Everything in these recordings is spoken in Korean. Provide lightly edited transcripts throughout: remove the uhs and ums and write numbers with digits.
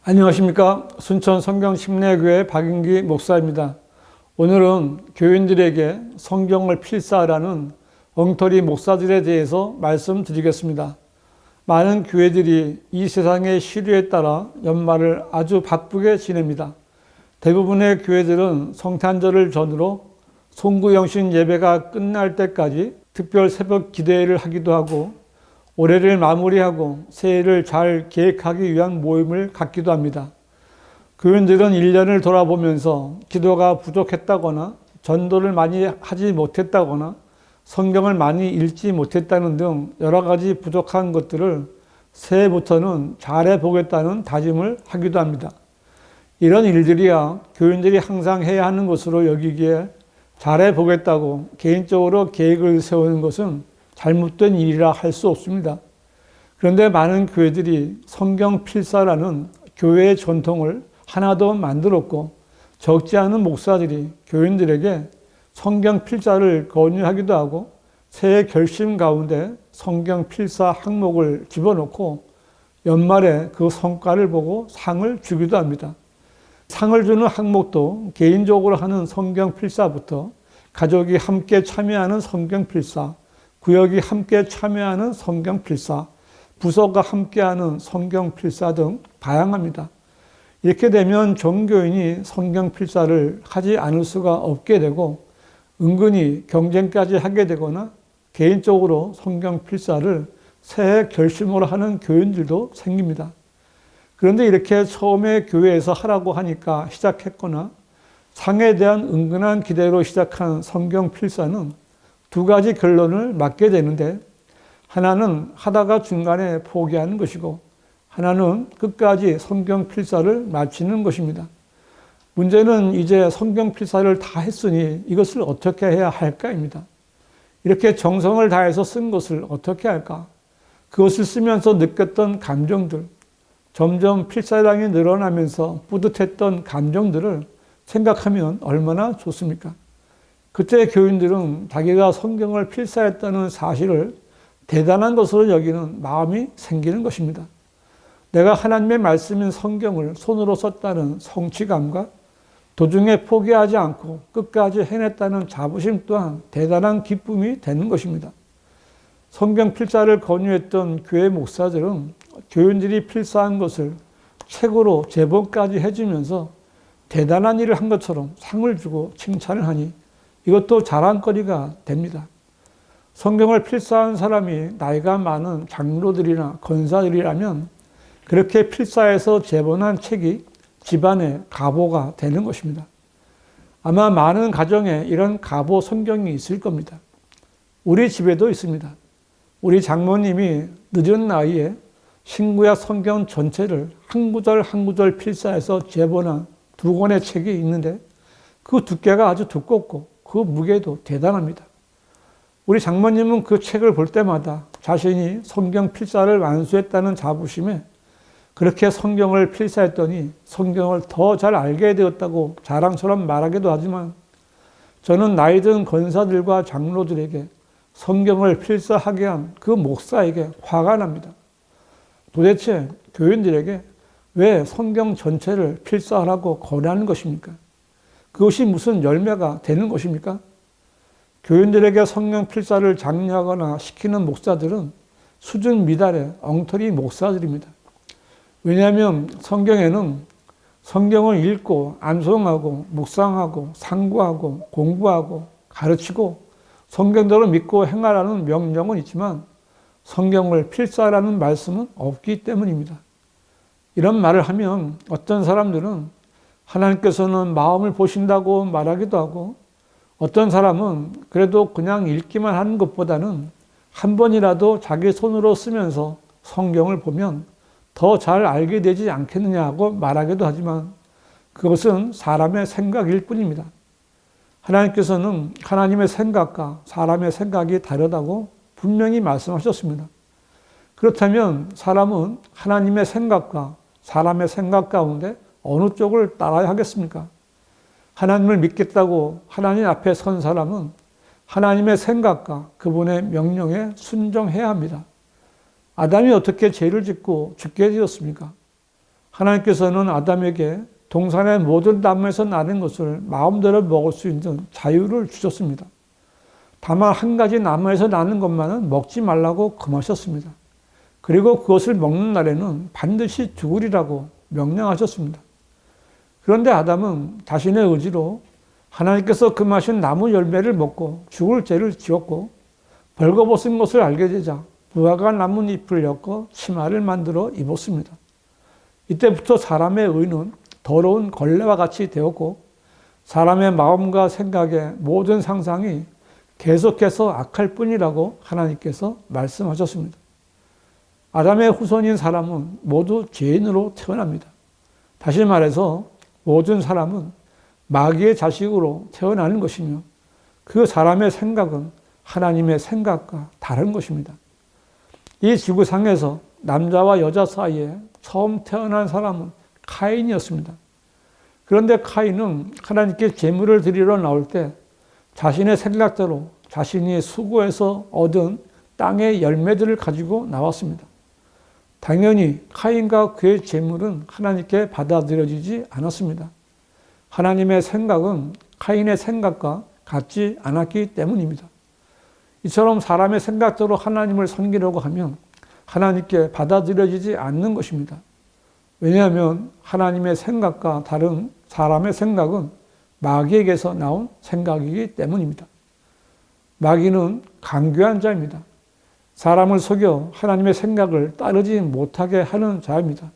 안녕하십니까. 순천 성경심례교회 박인기 목사입니다. 오늘은 교인들에게 성경을 필사하라는 엉터리 목사들에 대해서 말씀드리겠습니다. 많은 교회들이 이 세상의 시류에 따라 연말을 아주 바쁘게 지냅니다. 대부분의 교회들은 성탄절을 전후로 송구영신 예배가 끝날 때까지 특별 새벽 기도회를 하기도 하고 올해를 마무리하고 새해를 잘 계획하기 위한 모임을 갖기도 합니다. 교인들은 1년을 돌아보면서 기도가 부족했다거나 전도를 많이 하지 못했다거나 성경을 많이 읽지 못했다는 등 여러 가지 부족한 것들을 새해부터는 잘해보겠다는 다짐을 하기도 합니다. 이런 일들이야 교인들이 항상 해야 하는 것으로 여기기에 잘해보겠다고 개인적으로 계획을 세우는 것은 잘못된 일이라 할 수 없습니다. 그런데 많은 교회들이 성경 필사라는 교회의 전통을 하나도 만들었고 적지 않은 목사들이 교인들에게 성경 필사를 권유하기도 하고 새해 결심 가운데 성경 필사 항목을 집어넣고 연말에 그 성과를 보고 상을 주기도 합니다. 상을 주는 항목도 개인적으로 하는 성경 필사부터 가족이 함께 참여하는 성경 필사, 구역이 함께 참여하는 성경 필사, 부서가 함께하는 성경 필사 등 다양합니다. 이렇게 되면 종교인이 성경 필사를 하지 않을 수가 없게 되고 은근히 경쟁까지 하게 되거나 개인적으로 성경 필사를 새해 결심으로 하는 교인들도 생깁니다. 그런데 이렇게 처음에 교회에서 하라고 하니까 시작했거나 상에 대한 은근한 기대로 시작한 성경 필사는 두 가지 결론을 맞게 되는데 하나는 하다가 중간에 포기하는 것이고 하나는 끝까지 성경 필사를 마치는 것입니다. 문제는 이제 성경 필사를 다 했으니 이것을 어떻게 해야 할까입니다. 이렇게 정성을 다해서 쓴 것을 어떻게 할까? 그것을 쓰면서 느꼈던 감정들, 점점 필사량이 늘어나면서 뿌듯했던 감정들을 생각하면 얼마나 좋습니까? 그때 교인들은 자기가 성경을 필사했다는 사실을 대단한 것으로 여기는 마음이 생기는 것입니다. 내가 하나님의 말씀인 성경을 손으로 썼다는 성취감과 도중에 포기하지 않고 끝까지 해냈다는 자부심 또한 대단한 기쁨이 되는 것입니다. 성경 필사를 권유했던 교회 목사들은 교인들이 필사한 것을 책으로 제본까지 해주면서 대단한 일을 한 것처럼 상을 주고 칭찬을 하니 이것도 자랑거리가 됩니다. 성경을 필사한 사람이 나이가 많은 장로들이나 권사들이라면 그렇게 필사해서 제본한 책이 집안의 가보가 되는 것입니다. 아마 많은 가정에 이런 가보 성경이 있을 겁니다. 우리 집에도 있습니다. 우리 장모님이 늦은 나이에 신구약 성경 전체를 한 구절 한 구절 필사해서 제본한 2권의 책이 있는데 그 두께가 아주 두껍고 그 무게도 대단합니다. 우리 장모님은 그 책을 볼 때마다 자신이 성경 필사를 완수했다는 자부심에 그렇게 성경을 필사했더니 성경을 더 잘 알게 되었다고 자랑처럼 말하기도 하지만 저는 나이 든 권사들과 장로들에게 성경을 필사하게 한 그 목사에게 화가 납니다. 도대체 교인들에게 왜 성경 전체를 필사하라고 권하는 것입니까? 그것이 무슨 열매가 되는 것입니까? 교인들에게 성경 필사를 장려하거나 시키는 목사들은 수준 미달의 엉터리 목사들입니다. 왜냐하면 성경에는 성경을 읽고 암송하고 묵상하고 상고하고 공부하고 가르치고 성경대로 믿고 행하라는 명령은 있지만 성경을 필사하라는 말씀은 없기 때문입니다. 이런 말을 하면 어떤 사람들은 하나님께서는 마음을 보신다고 말하기도 하고 어떤 사람은 그래도 그냥 읽기만 하는 것보다는 한 번이라도 자기 손으로 쓰면서 성경을 보면 더 잘 알게 되지 않겠느냐고 말하기도 하지만 그것은 사람의 생각일 뿐입니다. 하나님께서는 하나님의 생각과 사람의 생각이 다르다고 분명히 말씀하셨습니다. 그렇다면 사람은 하나님의 생각과 사람의 생각 가운데 어느 쪽을 따라야 하겠습니까? 하나님을 믿겠다고 하나님 앞에 선 사람은 하나님의 생각과 그분의 명령에 순종해야 합니다. 아담이 어떻게 죄를 짓고 죽게 되었습니까? 하나님께서는 아담에게 동산의 모든 나무에서 나는 것을 마음대로 먹을 수 있는 자유를 주셨습니다. 다만 한 가지 나무에서 나는 것만은 먹지 말라고 금하셨습니다. 그리고 그것을 먹는 날에는 반드시 죽으리라고 명령하셨습니다. 그런데 아담은 자신의 의지로 하나님께서 금하신 나무 열매를 먹고 죽을 죄를 지었고 벌거벗은 것을 알게 되자 무화과 나뭇잎을 엮어 치마를 만들어 입었습니다. 이때부터 사람의 의는 더러운 걸레와 같이 되었고 사람의 마음과 생각의 모든 상상이 계속해서 악할 뿐이라고 하나님께서 말씀하셨습니다. 아담의 후손인 사람은 모두 죄인으로 태어납니다. 다시 말해서 모든 사람은 마귀의 자식으로 태어나는 것이며 그 사람의 생각은 하나님의 생각과 다른 것입니다. 이 지구상에서 남자와 여자 사이에 처음 태어난 사람은 카인이었습니다. 그런데 카인은 하나님께 제물을 드리러 나올 때 자신의 생각대로 자신이 수고해서 얻은 땅의 열매들을 가지고 나왔습니다. 당연히 카인과 그의 제물은 하나님께 받아들여지지 않았습니다. 하나님의 생각은 카인의 생각과 같지 않았기 때문입니다. 이처럼 사람의 생각대로 하나님을 섬기려고 하면 하나님께 받아들여지지 않는 것입니다. 왜냐하면 하나님의 생각과 다른 사람의 생각은 마귀에게서 나온 생각이기 때문입니다. 마귀는 간교한 자입니다. 사람을 속여 하나님의 생각을 따르지 못하게 하는 자입니다.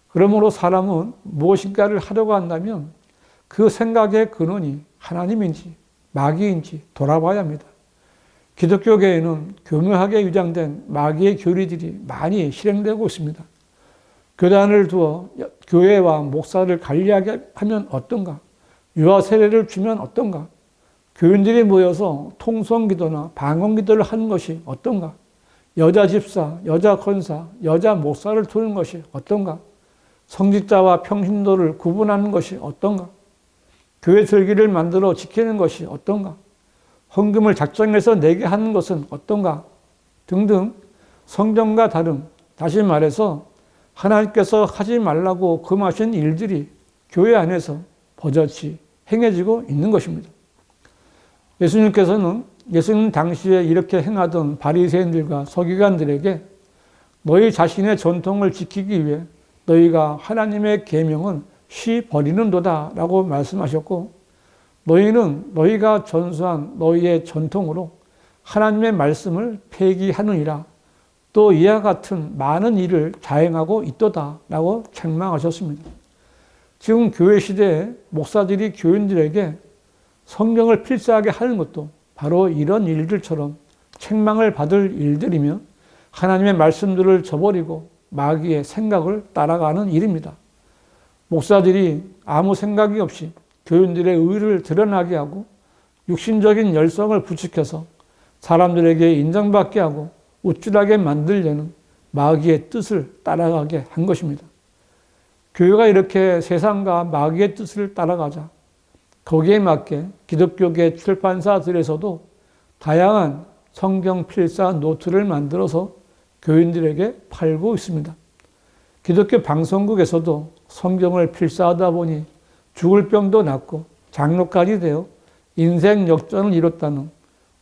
그러므로 사람은 무엇인가를 하려고 한다면 그 생각의 근원이 하나님인지 마귀인지 돌아봐야 합니다. 기독교계에는 교묘하게 위장된 마귀의 교리들이 많이 실행되고 있습니다. 교단을 두어 교회와 목사를 관리하게 하면 어떤가? 유아 세례를 주면 어떤가? 교인들이 모여서 통성기도나 방언기도를 하는 것이 어떤가? 여자 집사, 여자 권사, 여자 목사를 두는 것이 어떤가? 성직자와 평신도를 구분하는 것이 어떤가? 교회 절기를 만들어 지키는 것이 어떤가? 헌금을 작정해서 내게 하는 것은 어떤가? 등등 성경과 다른, 다시 말해서 하나님께서 하지 말라고 금하신 일들이 교회 안에서 버젓이 행해지고 있는 것입니다. 예수님 당시에 이렇게 행하던 바리새인들과 서기관들에게 너희 자신의 전통을 지키기 위해 너희가 하나님의 계명은 쉬버리는도다 라고 말씀하셨고 너희는 너희가 전수한 너희의 전통으로 하나님의 말씀을 폐기하느니라 또 이와 같은 많은 일을 자행하고 있도다 라고 책망하셨습니다. 지금 교회 시대에 목사들이 교인들에게 성경을 필사하게 하는 것도 바로 이런 일들처럼 책망을 받을 일들이며 하나님의 말씀들을 저버리고 마귀의 생각을 따라가는 일입니다. 목사들이 아무 생각이 없이 교인들의 의를 드러나게 하고 육신적인 열성을 부추겨서 사람들에게 인정받게 하고 우쭐하게 만들려는 마귀의 뜻을 따라가게 한 것입니다. 교회가 이렇게 세상과 마귀의 뜻을 따라가자 거기에 맞게 기독교계 출판사들에서도 다양한 성경 필사 노트를 만들어서 교인들에게 팔고 있습니다. 기독교 방송국에서도 성경을 필사하다 보니 죽을 병도 낫고 장로까지 되어 인생 역전을 이뤘다는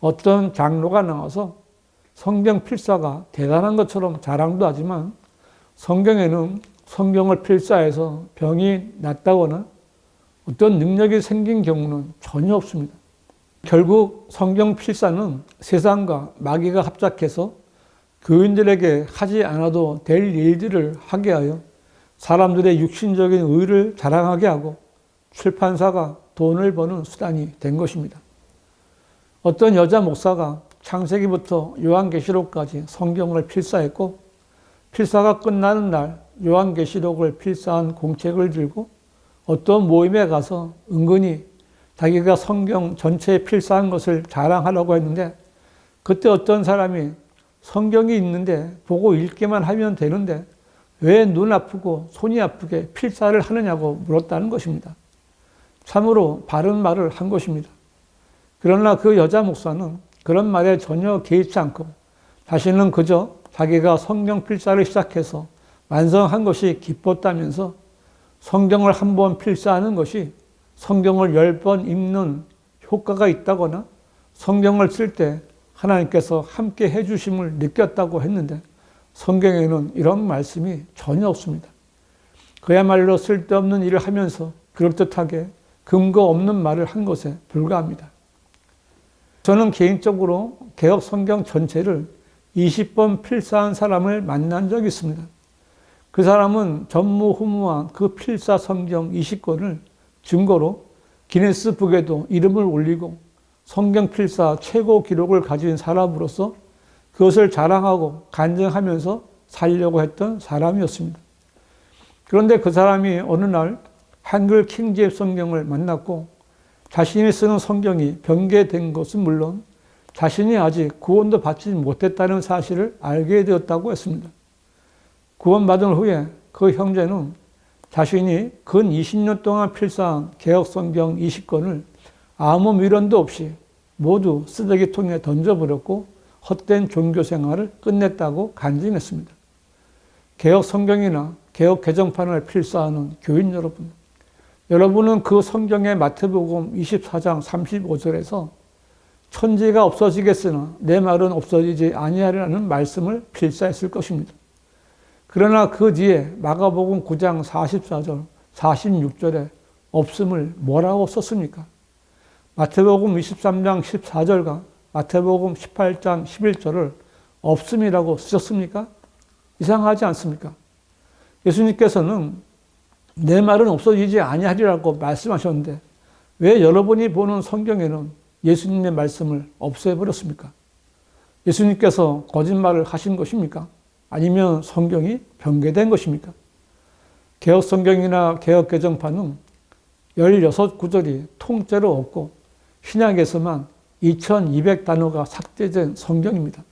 어떤 장로가 나와서 성경 필사가 대단한 것처럼 자랑도 하지만 성경에는 성경을 필사해서 병이 낫다거나 어떤 능력이 생긴 경우는 전혀 없습니다. 결국 성경 필사는 세상과 마귀가 합작해서 교인들에게 하지 않아도 될 일들을 하게 하여 사람들의 육신적인 의를 자랑하게 하고 출판사가 돈을 버는 수단이 된 것입니다. 어떤 여자 목사가 창세기부터 요한계시록까지 성경을 필사했고 필사가 끝나는 날 요한계시록을 필사한 공책을 들고 어떤 모임에 가서 은근히 자기가 성경 전체에 필사한 것을 자랑하려고 했는데 그때 어떤 사람이 성경이 있는데 보고 읽기만 하면 되는데 왜 눈 아프고 손이 아프게 필사를 하느냐고 물었다는 것입니다. 참으로 바른 말을 한 것입니다. 그러나 그 여자 목사는 그런 말에 전혀 개의치 않고 자신은 그저 자기가 성경 필사를 시작해서 완성한 것이 기뻤다면서 성경을 한 번 필사하는 것이 성경을 10번 읽는 효과가 있다거나 성경을 쓸 때 하나님께서 함께 해주심을 느꼈다고 했는데 성경에는 이런 말씀이 전혀 없습니다. 그야말로 쓸데없는 일을 하면서 그럴듯하게 근거 없는 말을 한 것에 불과합니다. 저는 개인적으로 개역 성경 전체를 20번 필사한 사람을 만난 적이 있습니다. 그 사람은 전무후무한 그 필사 성경 20권을 증거로 기네스북에도 이름을 올리고 성경 필사 최고 기록을 가진 사람으로서 그것을 자랑하고 간증하면서 살려고 했던 사람이었습니다. 그런데 그 사람이 어느 날 한글 킹제임스 성경을 만났고 자신이 쓰는 성경이 변개된 것은 물론 자신이 아직 구원도 받지 못했다는 사실을 알게 되었다고 했습니다. 구원받은 후에 그 형제는 자신이 근 20년 동안 필사한 개역성경 20권을 아무 미련도 없이 모두 쓰레기통에 던져버렸고 헛된 종교 생활을 끝냈다고 간증했습니다. 개역성경이나 개역 개정판을 필사하는 교인 여러분, 여러분은 그 성경의 마태복음 24장 35절에서 천지가 없어지겠으나 내 말은 없어지지 아니하리라는 말씀을 필사했을 것입니다. 그러나 그 뒤에 마가복음 9장 44절, 46절에 없음을 뭐라고 썼습니까? 마태복음 23장 14절과 마태복음 18장 11절을 없음이라고 쓰셨습니까? 이상하지 않습니까? 예수님께서는 내 말은 없어지지 아니하리라고 말씀하셨는데 왜 여러분이 보는 성경에는 예수님의 말씀을 없애버렸습니까? 예수님께서 거짓말을 하신 것입니까? 아니면 성경이 변개된 것입니까? 개역 성경이나 개역 개정판은 16구절이 통째로 없고 신약에서만 2200단어가 삭제된 성경입니다.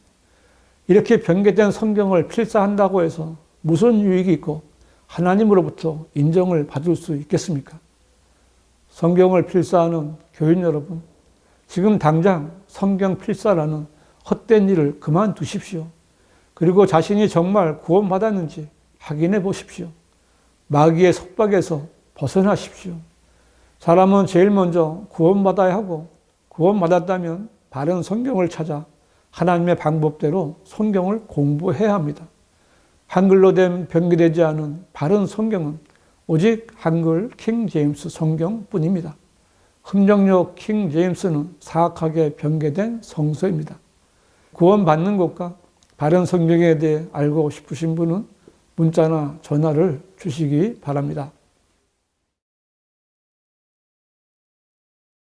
이렇게 변개된 성경을 필사한다고 해서 무슨 유익이 있고 하나님으로부터 인정을 받을 수 있겠습니까? 성경을 필사하는 교인 여러분, 지금 당장 성경 필사라는 헛된 일을 그만두십시오. 그리고 자신이 정말 구원받았는지 확인해 보십시오. 마귀의 속박에서 벗어나십시오. 사람은 제일 먼저 구원받아야 하고 구원받았다면 바른 성경을 찾아 하나님의 방법대로 성경을 공부해야 합니다. 한글로 된 변개되지 않은 바른 성경은 오직 한글 킹 제임스 성경뿐입니다. 흠정력 킹 제임스는 사악하게 변개된 성서입니다. 구원받는 것과 바른 성경에 대해 알고 싶으신 분은 문자나 전화를 주시기 바랍니다.